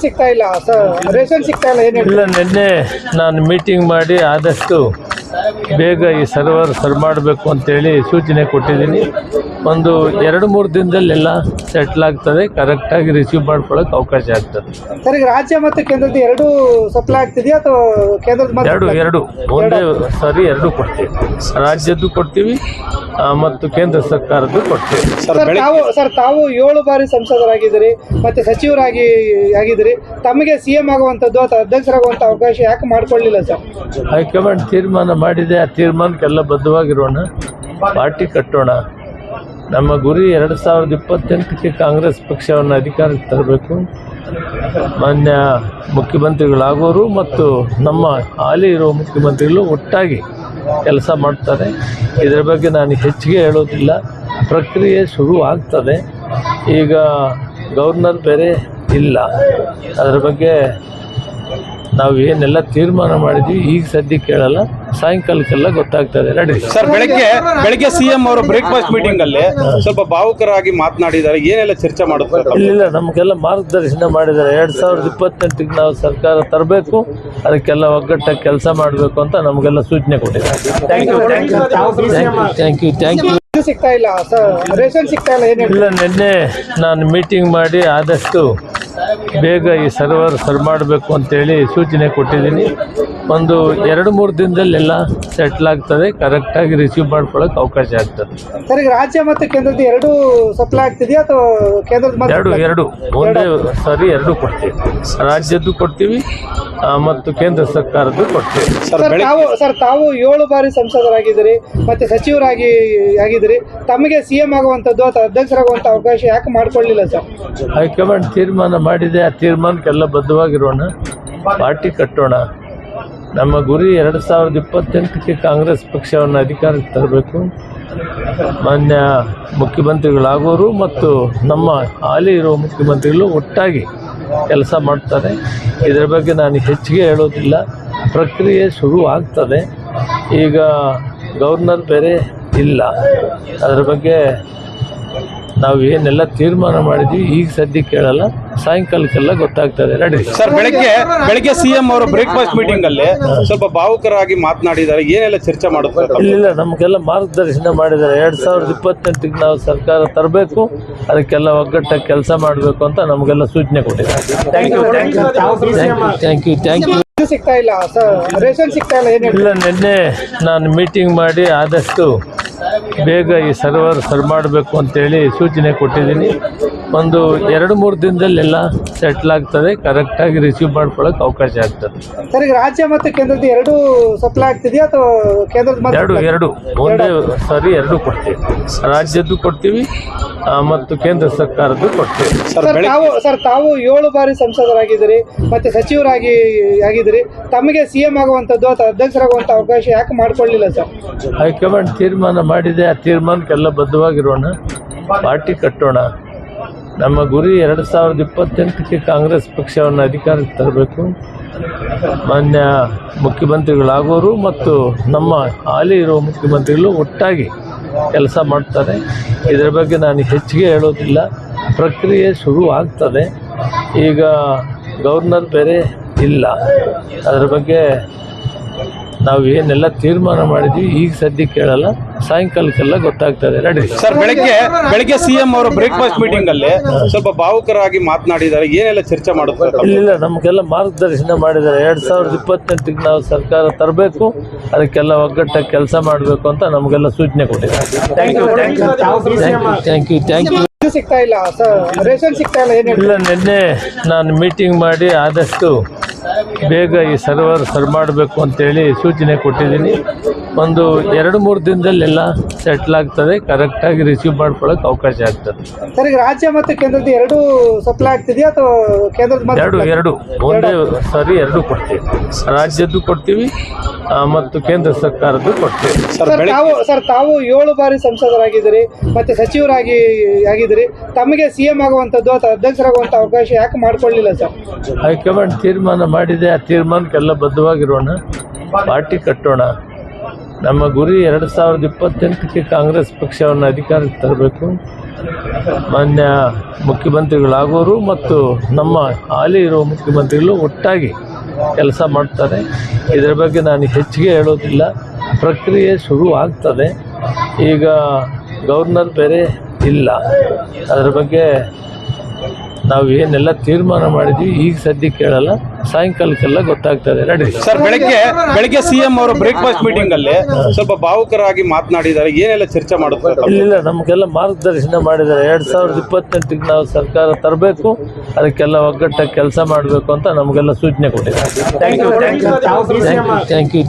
ಸಿಗ್ತಾ ಇಲ್ಲ sir, ration ಸಿಗ್ತಾ ಇಲ್ಲ. ಏನು ಇಲ್ಲ, ನಿನ್ನೆ ನಾನು ಮೀಟಿಂಗ್ ಮಾಡಿ ಆದಷ್ಟು ಬೇಗ ಈ ಸರ್ವರ್ ಸರಿ ಮಾಡಬೇಕು ಅಂತೇಳಿ ಸೂಚನೆ ಕೊಟ್ಟಿದ್ದೀನಿ. ಒಂದು 2-3 ದಿನದಲ್ಲೆಲ್ಲ ಸೆಟ್ಲ್ ಆಗ್ತದೆ, ಕರೆಕ್ಟಾಗಿ ರಿಸೀವ್ ಮಾಡ್ಕೊಳ್ಳೋಕೆ ಅವಕಾಶ ಆಗ್ತದೆ. ಸರ್, ಈಗ ರಾಜ್ಯ ಮತ್ತು ಕೇಂದ್ರದ ಎರಡೂ ಸಪ್ಲೈ ಆಗ್ತಿದೆಯಾ ಅಥವಾ ಕೇಂದ್ರದ ಎರಡು ಒಂದೇ ಸರಿ ಎರಡು ಕೊಡ್ತೀವಿ. ರಾಜ್ಯದ್ದು ಕೊಡ್ತೀವಿ ಮತ್ತು ಕೇಂದ್ರ ಸರ್ಕಾರದ್ದು ಕೊಡ್ತೀವಿ. ಸರ್, ತಾವು 7 ಬಾರಿ ಸಂಸದರಾಗಿದ್ದೀರಿ ಮತ್ತೆ ಸಚಿವರಾಗಿದ್ದೀರಿ. ತಮಗೆ ಸಿಎಂ ಆಗುವಂಥದ್ದು ಅಥವಾ ಅಧ್ಯಕ್ಷರಾಗುವಂಥ ಅವಕಾಶ ಯಾಕೆ ಮಾಡ್ಕೊಳ್ಳಿಲ್ಲ ಸರ್? ಹೈಕಮಾಂಡ್ ತೀರ್ಮಾನ ಮಾಡಿದೆ. ಆ ತೀರ್ಮಾನಕ್ಕೆಲ್ಲ ಬದ್ಧವಾಗಿರೋಣ, ಪಾರ್ಟಿ ಕಟ್ಟೋಣ. ನಮ್ಮ ಗುರಿ 2028ಕ್ಕೆ ಕಾಂಗ್ರೆಸ್ ಪಕ್ಷವನ್ನು ಅಧಿಕಾರಕ್ಕೆ ತರಬೇಕು. ಮಾನ್ಯ ಮುಖ್ಯಮಂತ್ರಿಗಳಾಗೋರು ಮತ್ತು ನಮ್ಮ ಹಾಲಿ ಇರುವ ಮುಖ್ಯಮಂತ್ರಿಗಳು ಒಟ್ಟಾಗಿ ಕೆಲಸ ಮಾಡ್ತಾರೆ. ಇದರ ಬಗ್ಗೆ ನಾನು ಹೆಚ್ಚಿಗೆ ಹೇಳೋದಿಲ್ಲ. ಪ್ರಕ್ರಿಯೆ ಶುರು ಆಗ್ತದೆ. ಈಗ ಗವರ್ನರ್ ಬೇರೆ ಇಲ್ಲ, ಅದರ ಬಗ್ಗೆ ನಾವು ಏನೆಲ್ಲ ತೀರ್ಮಾನ ಮಾಡಿದ್ವಿ ಈಗ ಸದ್ಯಕ್ಕೆ ಕೇಳಲ್ಲ, ಸಾಯಂಕಾಲಕ್ಕೆಲ್ಲ ಗೊತ್ತಾಗ್ತದೆ. ನಡಿ ಸರ್, ಬೆಳಗ್ಗೆ ಸಿಎಂ ಅವರ ಬ್ರೇಕ್ಫಾಸ್ಟ್ ಮೀಟಿಂಗ್ ಅಲ್ಲಿ ಸ್ವಲ್ಪ ಭಾವುಕರಾಗಿ ಮಾತನಾಡಿದ್ದಾರೆ. ಏನೆಲ್ಲ ಚರ್ಚೆ ಮಾಡುತ್ತಾರೆ? ಇಲ್ಲ, ನಮಗೆಲ್ಲ ಮಾರ್ಗದರ್ಶನ ಮಾಡಿದ್ದಾರೆ. 2028ಕ್ಕೆ ನಾವು ಸರ್ಕಾರ ತರಬೇಕು, ಅದಕ್ಕೆಲ್ಲ ಒಗ್ಗಟ್ಟಾಗಿ ಕೆಲಸ ಮಾಡಬೇಕು ಅಂತ ನಮಗೆಲ್ಲ ಸೂಚನೆ ಕೊಟ್ಟಿದ್ದಾರೆ. Thank you. ಸಿಗ್ತಾ ಇಲ್ಲ ಸರ್, ರೇಷನ್ ಸಿಗ್ತಾ ಇಲ್ಲ. ಏನು ಇಲ್ಲ, ನಿನ್ನೆ ನಾನು ಮೀಟಿಂಗ್ ಮಾಡಿ ಆದಷ್ಟು ಬೇಗ ಈ ಸರ್ವರ್ ಸರಿ ಮಾಡಬೇಕು ಅಂತೇಳಿ ಸೂಚನೆ ಕೊಟ್ಟಿದ್ದೀನಿ. ಒಂದು 2-3 ದಿನದಲ್ಲೆಲ್ಲ ಸೆಟ್ಲ್ ಆಗ್ತದೆ, ಕರೆಕ್ಟಾಗಿ ರಿಸೀವ್ ಮಾಡ್ಕೊಳ್ಳೋಕೆ ಅವಕಾಶ ಆಗ್ತದೆ. ಸರ್, ಈಗ ರಾಜ್ಯ ಮತ್ತು ಕೇಂದ್ರದ ಎರಡೂ ಸಪ್ಲೈ ಆಗ್ತಿದೆಯಾ ಅಥವಾ ಕೇಂದ್ರದ ಎರಡು ಒಂದೇ ಸರಿ ಎರಡು ಕೊಡ್ತೀವಿ. ರಾಜ್ಯದ್ದು ಕೊಡ್ತೀವಿ ಮತ್ತು ಕೇಂದ್ರ ಸರ್ಕಾರದ್ದು ಕೊಡ್ತೀವಿ. ಸರ್, ತಾವು 7 ಬಾರಿ ಸಂಸದರಾಗಿದ್ದೀರಿ ಮತ್ತೆ ಸಚಿವರಾಗಿದ್ದೀರಿ. ತಮಗೆ ಸಿಎಂ ಆಗುವಂಥದ್ದು ಅಥವಾ ಅಧ್ಯಕ್ಷರಾಗುವಂಥ ಅವಕಾಶ ಯಾಕೆ ಮಾಡ್ಕೊಳ್ಳಿಲ್ಲ ಸರ್? ಹೈಕಮಾಂಡ್ ತೀರ್ಮಾನ ಮಾಡಿದೆ. ಆ ತೀರ್ಮಾನಕ್ಕೆಲ್ಲ ಬದ್ಧವಾಗಿರೋಣ, ಪಾರ್ಟಿ ಕಟ್ಟೋಣ. ನಮ್ಮ ಗುರಿ 2028ಕ್ಕೆ ಕಾಂಗ್ರೆಸ್ ಪಕ್ಷವನ್ನು ಅಧಿಕಾರಕ್ಕೆ ತರಬೇಕು. ಮಾನ್ಯ ಮುಖ್ಯಮಂತ್ರಿಗಳಾಗೋರು ಮತ್ತು ನಮ್ಮ ಹಾಲಿ ಇರುವ ಮುಖ್ಯಮಂತ್ರಿಗಳು ಒಟ್ಟಾಗಿ ಕೆಲಸ ಮಾಡ್ತಾರೆ. ಇದರ ಬಗ್ಗೆ ನಾನು ಹೆಚ್ಚಿಗೆ ಹೇಳೋದಿಲ್ಲ. ಪ್ರಕ್ರಿಯೆ ಶುರು ಆಗ್ತದೆ. ಈಗ ಗವರ್ನರ್ ಬೇರೆ ಇಲ್ಲ, ಅದರ ಬಗ್ಗೆ ನಾವು ಏನೆಲ್ಲ ತೀರ್ಮಾನ ಮಾಡಿದ್ವಿ ಈಗ ಸದ್ಯಕ್ಕೆ ಕೇಳಲ್ಲ, ಸಾಯಂಕಾಲಕ್ಕೆಲ್ಲ ಗೊತ್ತಾಗ್ತದೆ. ನಡಿ ಸರ್, ಬೆಳಗ್ಗೆ ಸಿಎಂ ಅವರ ಬ್ರೇಕ್ಫಾಸ್ಟ್ ಮೀಟಿಂಗ್ ಅಲ್ಲಿ ಸ್ವಲ್ಪ ಭಾವುಕರಾಗಿ ಮಾತನಾಡಿದ್ದಾರೆ. ಏನೆಲ್ಲ ಚರ್ಚೆ ಮಾಡುತ್ತಾರೆ? ಇಲ್ಲ, ನಮಗೆಲ್ಲ ಮಾರ್ಗದರ್ಶನ ಮಾಡಿದ್ದಾರೆ. 2028ಕ್ಕೆ ನಾವು ಸರ್ಕಾರ ತರಬೇಕು, ಅದಕ್ಕೆಲ್ಲ ಒಗ್ಗಟ್ಟಾಗಿ ಕೆಲಸ ಮಾಡಬೇಕು ಅಂತ ನಮಗೆಲ್ಲ ಸೂಚನೆ ಕೊಟ್ಟಿದ್ದಾರೆ. Thank you. ಸಿಗ್ತಾ ಇಲ್ಲ ಸರ್, ರೇಷನ್ ಸಿಗ್ತಾ ಇಲ್ಲ. ಏನು ಇಲ್ಲ, ನಿನ್ನೆ ನಾನು ಮೀಟಿಂಗ್ ಮಾಡಿ ಆದಷ್ಟು ಬೇಗ ಈ ಸರ್ವರ್ ಸರಿ ಮಾಡಬೇಕು ಅಂತೇಳಿ ಸೂಚನೆ ಕೊಟ್ಟಿದ್ದೀನಿ. ಒಂದು 2-3 ದಿನದಲ್ಲೆಲ್ಲ ಸೆಟ್ಲ್ ಆಗ್ತದೆ, ಕರೆಕ್ಟಾಗಿ ರಿಸೀವ್ ಮಾಡ್ಕೊಳ್ಳೋಕೆ ಅವಕಾಶ ಆಗ್ತದೆ. ಸರ್, ಈಗ ರಾಜ್ಯ ಮತ್ತು ಕೇಂದ್ರದ ಎರಡೂ ಸಪ್ಲೈ ಆಗ್ತಿದೆಯಾ ಅಥವಾ ಕೇಂದ್ರದ ಎರಡು ಒಂದೇ ಸರಿ ಎರಡು ಕೊಡ್ತೀವಿ. ರಾಜ್ಯದ್ದು ಕೊಡ್ತೀವಿ ಮತ್ತು ಕೇಂದ್ರ ಸರ್ಕಾರದ್ದು ಕೊಡ್ತೀವಿ. ಸರ್, ತಾವು 7 ಬಾರಿ ಸಂಸದರಾಗಿದ್ದೀರಿ ಮತ್ತೆ ಸಚಿವರಾಗಿದ್ದೀರಿ. ತಮಗೆ ಸಿಎಂ ಆಗುವಂಥದ್ದು ಅಥವಾ ಅಧ್ಯಕ್ಷರಾಗುವಂಥ ಅವಕಾಶ ಯಾಕೆ ಮಾಡ್ಕೊಳ್ಳಿಲ್ಲ ಸರ್? ಹೈಕಮಾಂಡ್ ತೀರ್ಮಾನ ಮಾಡಿದೆ. ಆ ತೀರ್ಮಾನಕ್ಕೆಲ್ಲ ಬದ್ಧವಾಗಿರೋಣ, ಪಾರ್ಟಿ ಕಟ್ಟೋಣ. ನಮ್ಮ ಗುರಿ 2028ಕ್ಕೆ ಕಾಂಗ್ರೆಸ್ ಪಕ್ಷವನ್ನು ಅಧಿಕಾರಕ್ಕೆ ತರಬೇಕು. ಮಾನ್ಯ ಮುಖ್ಯಮಂತ್ರಿಗಳಾಗೋರು ಮತ್ತು ನಮ್ಮ ಹಾಲಿ ಇರುವ ಮುಖ್ಯಮಂತ್ರಿಗಳು ಒಟ್ಟಾಗಿ ಕೆಲಸ ಮಾಡ್ತಾರೆ. ಇದರ ಬಗ್ಗೆ ನಾನು ಹೆಚ್ಚಿಗೆ ಹೇಳೋದಿಲ್ಲ. ಪ್ರಕ್ರಿಯೆ ಶುರು ಆಗ್ತದೆ. ಈಗ ಗವರ್ನರ್ ಬೇರೆ ಇಲ್ಲ, ಅದರ ಬಗ್ಗೆ ನಾವು ಏನೆಲ್ಲ ತೀರ್ಮಾನ ಮಾಡಿದ್ವಿ ಈಗ ಸದ್ಯಕ್ಕೆ ಕೇಳಲ್ಲ, ಸಾಯಂಕಾಲಕ್ಕೆಲ್ಲ ಗೊತ್ತಾಗ್ತದೆ. ನಡಿ ಸರ್, ಬೆಳಗ್ಗೆ ಸಿಎಂ ಅವರ ಬ್ರೇಕ್ಫಾಸ್ಟ್ ಮೀಟಿಂಗ್ ಅಲ್ಲಿ ಸ್ವಲ್ಪ ಭಾವುಕರಾಗಿ ಮಾತನಾಡಿದ್ದಾರೆ. ಏನೆಲ್ಲ ಚರ್ಚೆ ಮಾಡುತ್ತಾರೆ? ಇಲ್ಲ, ನಮಗೆಲ್ಲ ಮಾರ್ಗದರ್ಶನ ಮಾಡಿದ್ದಾರೆ. 2028ಕ್ಕೆ ನಾವು ಸರ್ಕಾರ ತರಬೇಕು, ಅದಕ್ಕೆಲ್ಲ ಒಗ್ಗಟ್ಟಾಗಿ ಕೆಲಸ ಮಾಡಬೇಕು ಅಂತ ನಮಗೆಲ್ಲ ಸೂಚನೆ ಕೊಟ್ಟಿದ್ದಾರೆ. Thank you. ಸಿಗ್ತಾ ಇಲ್ಲ ಸರ್, ರೇಷನ್ ಸಿಗ್ತಾ ಇಲ್ಲ. ಏನು ಇಲ್ಲ, ನಿನ್ನೆ ನಾನು ಮೀಟಿಂಗ್ ಮಾಡಿ ಆದಷ್ಟು ಬೇಗ ಈ ಸರ್ವರ್ ಸರಿ ಮಾಡಬೇಕು ಅಂತೇಳಿ ಸೂಚನೆ ಕೊಟ್ಟಿದ್ದೀನಿ. ಒಂದು 2-3 ದಿನದಲ್ಲೆಲ್ಲ ಸೆಟ್ಲ್ ಆಗ್ತದೆ, ಕರೆಕ್ಟಾಗಿ ರಿಸೀವ್ ಮಾಡ್ಕೊಳ್ಳೋಕೆ ಅವಕಾಶ ಆಗ್ತದೆ. ಸರ್, ಈಗ ರಾಜ್ಯ ಮತ್ತು ಕೇಂದ್ರದ ಎರಡೂ ಸಪ್ಲೈ ಆಗ್ತಿದೆಯಾ ಅಥವಾ ಕೇಂದ್ರದ ಎರಡು ಒಂದೇ ಸರಿ ಎರಡು ಕೊಡ್ತೀವಿ. ರಾಜ್ಯದ್ದು ಕೊಡ್ತೀವಿ ಮತ್ತು ಕೇಂದ್ರ ಸರ್ಕಾರದ್ದು ಕೊಡ್ತೀವಿ. ಸರ್, ತಾವು 7 ಬಾರಿ ಸಂಸದರಾಗಿದ್ದೀರಿ ಮತ್ತೆ ಸಚಿವರಾಗಿದ್ದೀರಿ. ತಮಗೆ ಸಿಎಂ ಆಗುವಂಥದ್ದು ಅಥವಾ ಅಧ್ಯಕ್ಷರಾಗುವಂಥ ಅವಕಾಶ ಯಾಕೆ ಮಾಡ್ಕೊಳ್ಳಿಲ್ಲ ಸರ್? ಹೈಕಮಾಂಡ್ ತೀರ್ಮಾನ ಮಾಡಿದೆ. ಆ ತೀರ್ಮಾನಕ್ಕೆಲ್ಲ ಬದ್ಧವಾಗಿರೋಣ, ಪಾರ್ಟಿ ಕಟ್ಟೋಣ. ನಮ್ಮ ಗುರಿ 2028ಕ್ಕೆ ಕಾಂಗ್ರೆಸ್ ಪಕ್ಷವನ್ನು ಅಧಿಕಾರಕ್ಕೆ ತರಬೇಕು. ಮಾನ್ಯ ಮುಖ್ಯಮಂತ್ರಿಗಳಾಗೋರು ಮತ್ತು ನಮ್ಮ ಹಾಲಿ ಇರುವ ಮುಖ್ಯಮಂತ್ರಿಗಳು ಒಟ್ಟಾಗಿ ಕೆಲಸ ಮಾಡ್ತಾರೆ. ಇದರ ಬಗ್ಗೆ ನಾನು ಹೆಚ್ಚಿಗೆ ಹೇಳೋದಿಲ್ಲ. ಪ್ರಕ್ರಿಯೆ ಶುರು ಆಗ್ತದೆ. ಈಗ ಗವರ್ನರ್ ಬೇರೆ ಇಲ್ಲ. ಅದರ ಬಗ್ಗೆ ನಾವು ಏನೆಲ್ಲ ತೀರ್ಮಾನ ಮಾಡಿದ್ವಿ ಈಗ ಸದ್ಯಕ್ಕೆ ಹೇಳಲ್ಲ, ಸಾಯಂಕಾಲಕ್ಕೆಲ್ಲ ಗೊತ್ತಾಗ್ತದೆ. ನಡೀರಿ ಸರ್, ಬೆಳಗ್ಗೆ ಸಿಎಂ ಅವರು ಬ್ರೇಕ್ಫಾಸ್ಟ್ ಮೀಟಿಂಗ್ ಅಲ್ಲಿ ಸ್ವಲ್ಪ ಭಾವುಕರಾಗಿ ಮಾತನಾಡಿದ್ದಾರೆ. ಏನೆಲ್ಲ ಚರ್ಚೆ ಮಾಡುತ್ತಾರೆ? ಇಲ್ಲ, ನಮಗೆಲ್ಲ ಮಾರ್ಗದರ್ಶನ ಮಾಡಿದ್ದಾರೆ. 2028ಕ್ಕೆ ನಾವು ಸರ್ಕಾರ ತರಬೇಕು, ಅದಕ್ಕೆಲ್ಲ ಒಗ್ಗಟ್ಟಾಗಿ ಕೆಲಸ ಮಾಡಬೇಕು ಅಂತ ನಮಗೆಲ್ಲ ಸೂಚನೆ ಕೊಟ್ಟಿದ್ದಾರೆ. Thank you.